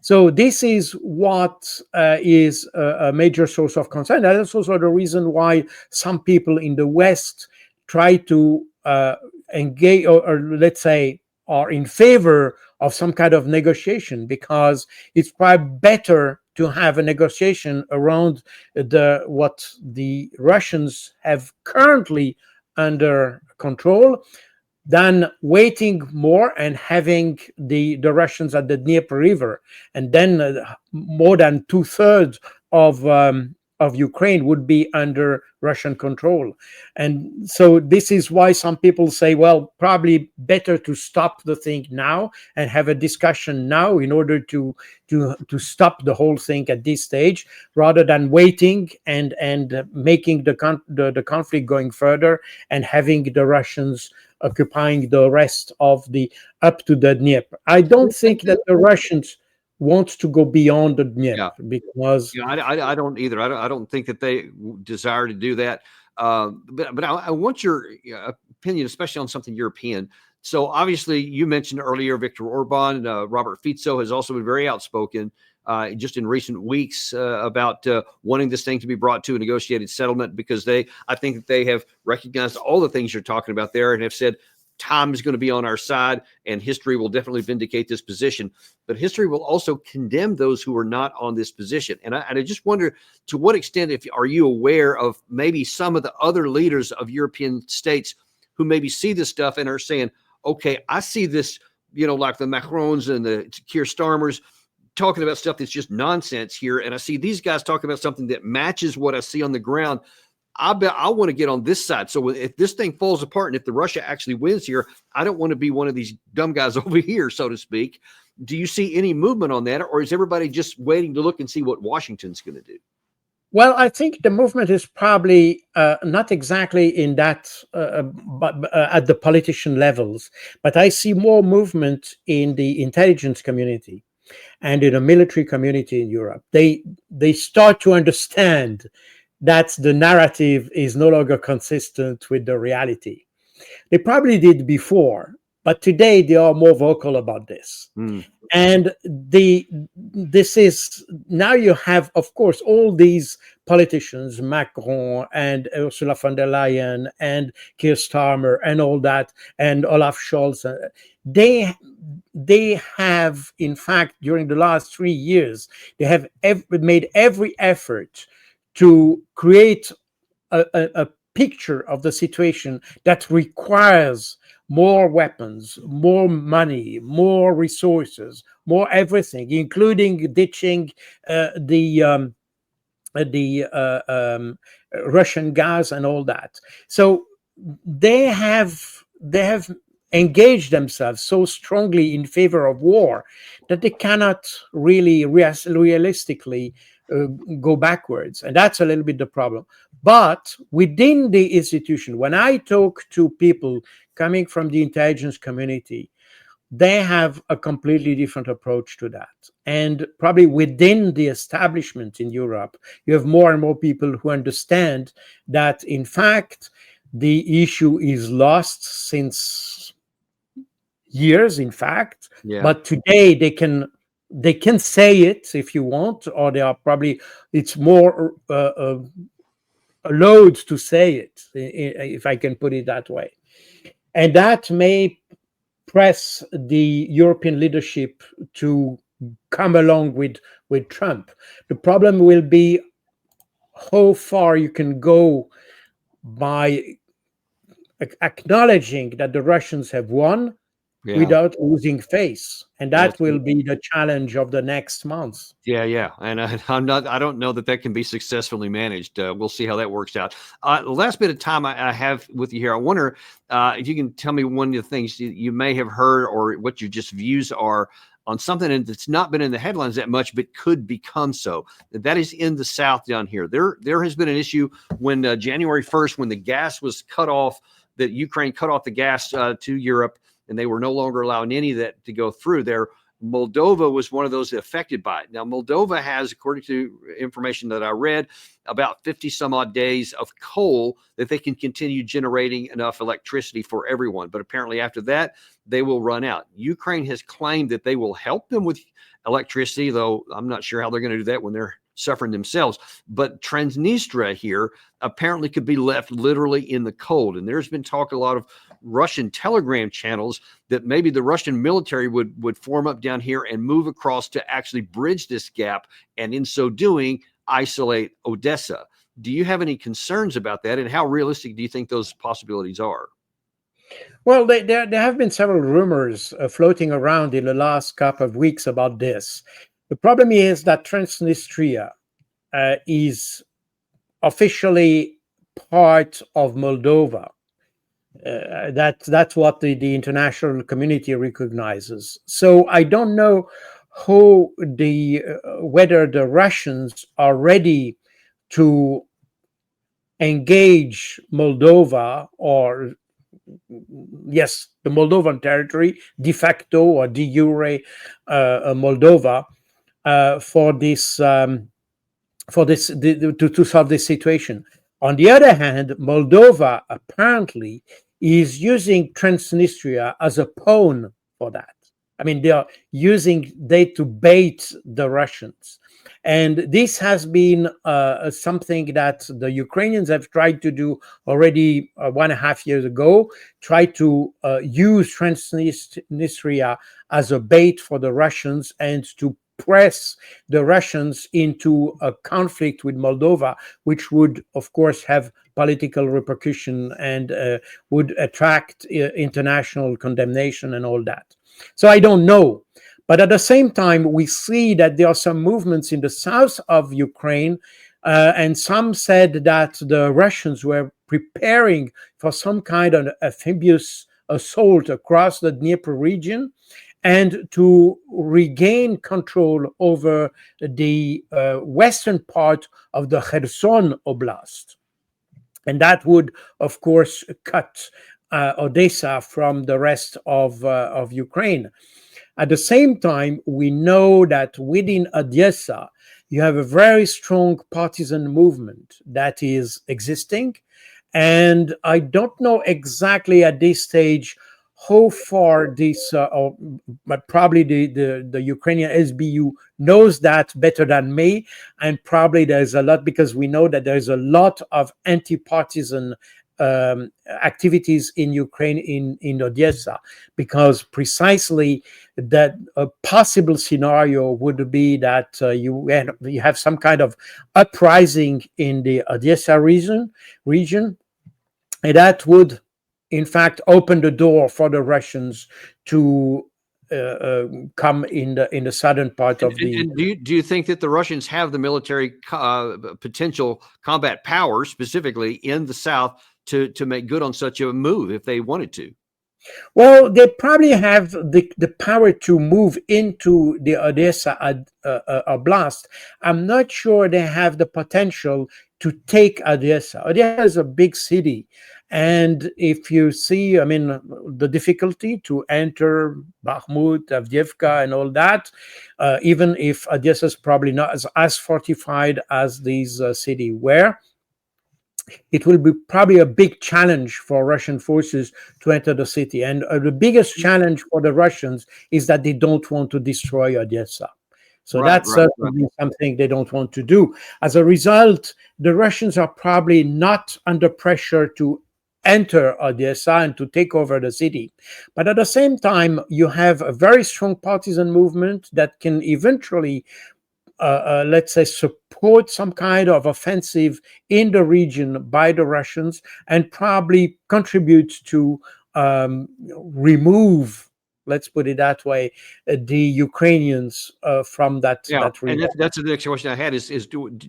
So this is what is a major source of concern. That's also the reason why some people in the West try to engage, or let's say, are in favor of some kind of negotiation, because it's probably better to have a negotiation around what the Russians have currently under control, than waiting more and having the Russians at the Dnieper River, and then more than 2/3 of Ukraine would be under Russian control. And so this is why some people say, well, probably better to stop the thing now and have a discussion now in order to stop the whole thing at this stage, rather than waiting and making the conflict going further and having the Russians occupying the rest of the up to the Dnieper. I don't think that the Russians want to go beyond the Dnieper, because I don't either. I don't think that they desire to do that. But I want your opinion, especially on something European. So obviously, you mentioned earlier Viktor Orban. Robert Fico has also been very outspoken just in recent weeks about wanting this thing to be brought to a negotiated settlement, because I think that they have recognized all the things you're talking about there and have said time is going to be on our side, and history will definitely vindicate this position. But history will also condemn those who are not on this position. And I just wonder, to what extent are you aware of maybe some of the other leaders of European states who maybe see this stuff and are saying, okay, I see this, like the Macrons and the Keir Starmers talking about stuff that's just nonsense here, and I see these guys talking about something that matches what I see on the ground. I bet I want to get on this side. So if this thing falls apart and if the Russia actually wins here, I don't want to be one of these dumb guys over here, so to speak. Do you see any movement on that, or is everybody just waiting to look and see what Washington's going to do? Well, I think the movement is probably not exactly in that, but at the politician levels. But I see more movement in the intelligence community and in the military community in Europe. They start to understand that the narrative is no longer consistent with the reality. They probably did before, but today they are more vocal about this. And this is, now you have, of course, all these politicians, Macron and Ursula von der Leyen and Keir Starmer and all that, and Olaf Scholz. They have, in fact, during the last 3 years, they have made every effort to create a picture of the situation that requires more weapons, more money, more resources, more everything, including ditching the Russian gas and all that. So they have engaged themselves so strongly in favor of war that they cannot really realistically go backwards. And that's a little bit the problem. But within the institution, when I talk to people coming from the intelligence community, they have a completely different approach to that. And probably within the establishment in Europe, you have more and more people who understand that, in fact, the issue is lost since years, in fact. But today they can say it if you want, or they are probably, it's more allowed to say it, if I can put it that way. And that may press the European leadership to come along with Trump. The problem will be how far you can go by acknowledging that the Russians have won without losing face. And that will be the challenge of the next months. Yeah. And I don't know that can be successfully managed. We'll see how that works out. The last bit of time I have with you here, I wonder if you can tell me one of the things you may have heard, or what your just views are on something that's not been in the headlines that much, but could become so. That is in the South down here. There has been an issue when January 1st, when the gas was cut off, that Ukraine cut off the gas to Europe, and they were no longer allowing any of that to go through there. Moldova was one of those affected by it. Now, Moldova has, according to information that I read, about 50 some odd days of coal that they can continue generating enough electricity for everyone. But apparently after that, they will run out. Ukraine has claimed that they will help them with electricity, though I'm not sure how they're going to do that when they're suffering themselves. But Transnistria here apparently could be left literally in the cold. And there's been talk, a lot of Russian telegram channels, that maybe the Russian military would form up down here and move across to actually bridge this gap, and in so doing, isolate Odessa. Do you have any concerns about that, and how realistic do you think those possibilities are? Well, there have been several rumors floating around in the last couple of weeks about this. The problem is that Transnistria is officially part of Moldova. That's what the international community recognizes. So I don't know how whether the Russians are ready to engage Moldova, or yes, the Moldovan territory, de facto or de jure Moldova, for this to solve this situation. On the other hand, Moldova apparently is using Transnistria as a pawn for that. I mean, they are using that to bait the Russians. And this has been something that the Ukrainians have tried to do already 1.5 years ago, try to use Transnistria as a bait for the Russians and to press the Russians into a conflict with Moldova, which would, of course, have political repercussion and would attract international condemnation and all that. So I don't know. But at the same time, we see that there are some movements in the south of Ukraine, and some said that the Russians were preparing for some kind of amphibious assault across the Dnieper region and to regain control over the western part of the Kherson Oblast. And that would, of course, cut Odessa from the rest of Ukraine. At the same time, we know that within Odessa, you have a very strong partisan movement that is existing. And I don't know exactly at this stage how far this, but probably the Ukrainian SBU knows that better than me. And probably there's a lot, because we know that there's a lot of anti-partisan activities in Ukraine, in Odessa, because precisely that a possible scenario would be that you have some kind of uprising in the Odessa region, and that would, in fact, open the door for the Russians to come in the southern part of the. And do you think that the Russians have the military potential combat power, specifically in the south, to make good on such a move if they wanted to? Well, they probably have the power to move into the Odessa Oblast. I'm not sure they have the potential to take Odessa. Odessa is a big city. And if you see, I mean, the difficulty to enter Bakhmut, Avdiivka, and all that, even if Odessa is probably not as fortified as these cities were, it will be probably a big challenge for Russian forces to enter the city. And the biggest challenge for the Russians is that they don't want to destroy Odessa. So that's certainly something they don't want to do. As a result, the Russians are probably not under pressure to enter Odessa and to take over the city. But at the same time, you have a very strong partisan movement that can eventually let's say, support some kind of offensive in the region by the Russians, and probably contribute to remove, let's put it that way, the Ukrainians from that region. And that's the next question I had is to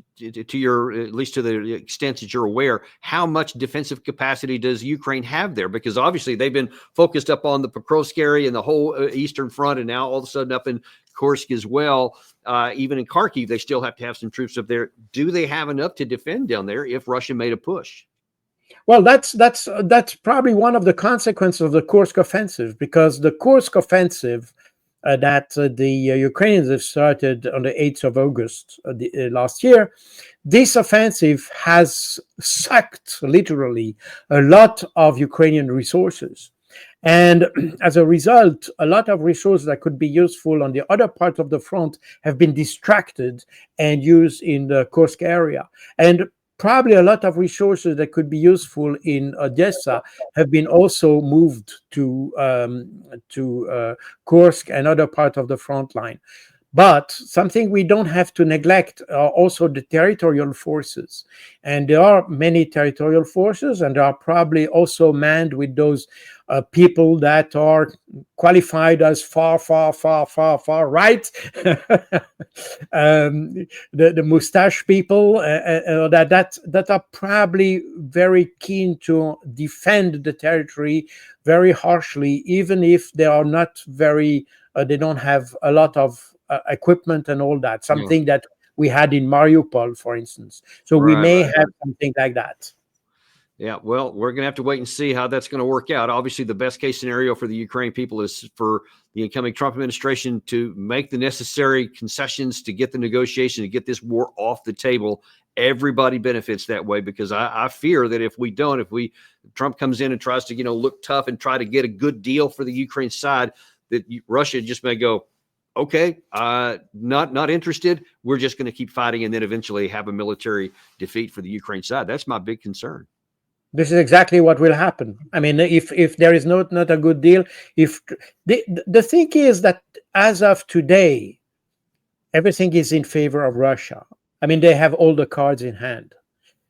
your, at least to the extent that you're aware, how much defensive capacity does Ukraine have there? Because obviously they've been focused up on the Pokrovsk area and the whole Eastern Front, and now all of a sudden up in Kursk as well. Even in Kharkiv, they still have to have some troops up there. Do they have enough to defend down there if Russia made a push? Well, that's probably one of the consequences of the Kursk offensive, because the Kursk offensive that the Ukrainians have started on the 8th of August last year, this offensive has sucked literally a lot of Ukrainian resources. And as a result, a lot of resources that could be useful on the other part of the front have been distracted and used in the Kursk area. And probably a lot of resources that could be useful in Odessa have been also moved to Kursk and other part of the front line. But something we don't have to neglect are also the territorial forces. And there are many territorial forces, and they are probably also manned with those people that are qualified as far right. The mustache people that are probably very keen to defend the territory very harshly, even if they are not very, they don't have a lot of equipment and all that, something that we had in Mariupol, for instance. So we may have something like that. Yeah, well, we're going to have to wait and see how that's going to work out. Obviously, the best case scenario for the Ukraine people is for the incoming Trump administration to make the necessary concessions to get the negotiation, to get this war off the table. Everybody benefits that way, because I fear that if we don't, if Trump comes in and tries to, look tough and try to get a good deal for the Ukraine side, that Russia just may go, okay, not interested. We're just going to keep fighting, and then eventually have a military defeat for the Ukraine side. That's my big concern. This is exactly what will happen. I mean, if there is not a good deal, if the thing is that as of today, everything is in favor of Russia. I mean, they have all the cards in hand.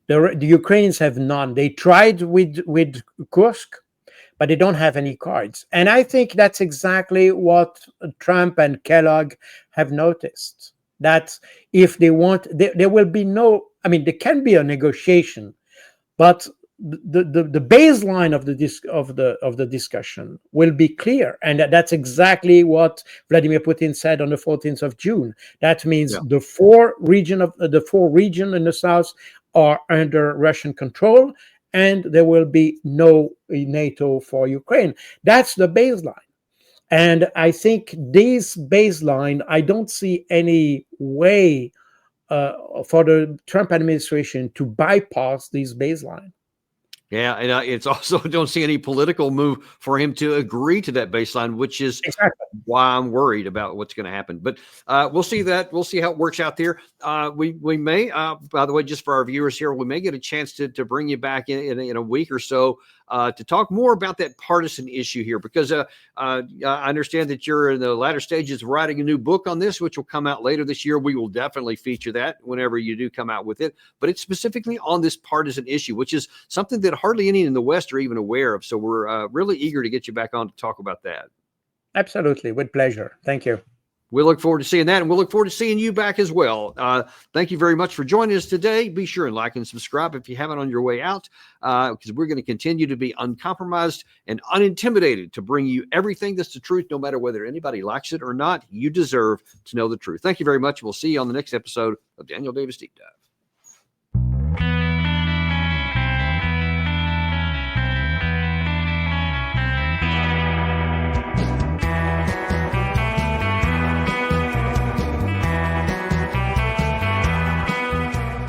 The Ukrainians have none. They tried with Kursk, but they don't have any cards. And I think that's exactly what Trump and Kellogg have noticed. That if they want, there will be no. I mean, there can be a negotiation, but the baseline of the discussion will be clear, and that's exactly what Vladimir Putin said on the 14th of June. That means the four regions in the south are under Russian control, and there will be no NATO for Ukraine. That's the baseline. And I think this baseline, I don't see any way for the Trump administration to bypass this baseline. Yeah, and it's also don't see any political move for him to agree to that baseline, which is why I'm worried about what's going to happen. But we'll see that. We'll see how it works out there. We may, by the way, just for our viewers here, we may get a chance to bring you back in a week or so to talk more about that partisan issue here, because I understand that you're in the latter stages of writing a new book on this, which will come out later this year. We will definitely feature that whenever you do come out with it. But it's specifically on this partisan issue, which is something that hardly any in the West are even aware of. So we're really eager to get you back on to talk about that. Absolutely. With pleasure. Thank you. We look forward to seeing that, and we'll look forward to seeing you back as well. Thank you very much for joining us today. Be sure and like and subscribe if you haven't on your way out, because we're going to continue to be uncompromised and unintimidated to bring you everything that's the truth, no matter whether anybody likes it or not. You deserve to know the truth. Thank you very much. We'll see you on the next episode of Daniel Davis Deep Dive.